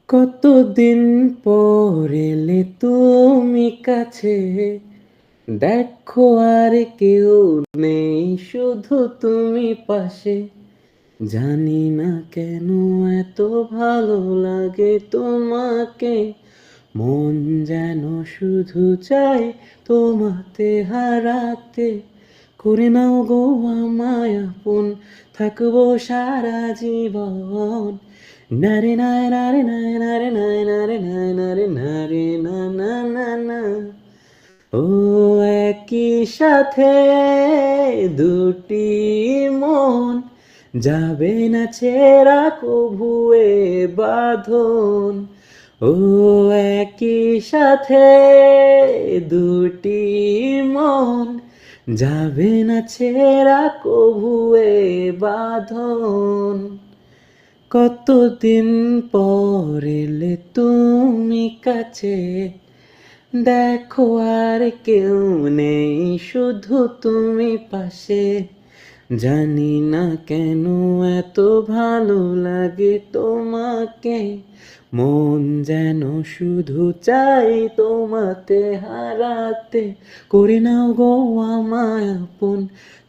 কতদিন পর এলে তুমি কাছে, দেখো আর কেউ নেই, শুধু তুমি পাশে। জানি না কেন এত ভালো লাগে তোমাকে, মন যেন শুধু চায় তোমাতে হারাতে। করে নাও গো আমায় আপন, থাকবো সারা জীবন। নারে নায় নারে নায় নারে নায় নারে নায় নারে নারে না না না না। ও একই সাথে দুটি মন, যাবে না ছেঁড়া কভু এ বাঁধন। ও একই সাথে দুটি মন, যাবে না ছেঁড়া কভু এ বাঁধন। কতদিন পর এলে তুমি কাছে, দেখো আর কেউ নেই, শুধু তুমি পাশে। জানি না কেন এত ভালো লাগে তোমাকে, মন যেন শুধু চাই তোমাতে হারাতে। করে নাও গো আমায় আপন,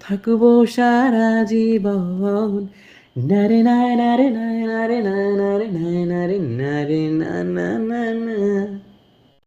থাকবো সারা জীবন। নারে নারে নারে নারে নারে নারে নারে নারে নারে না না না না।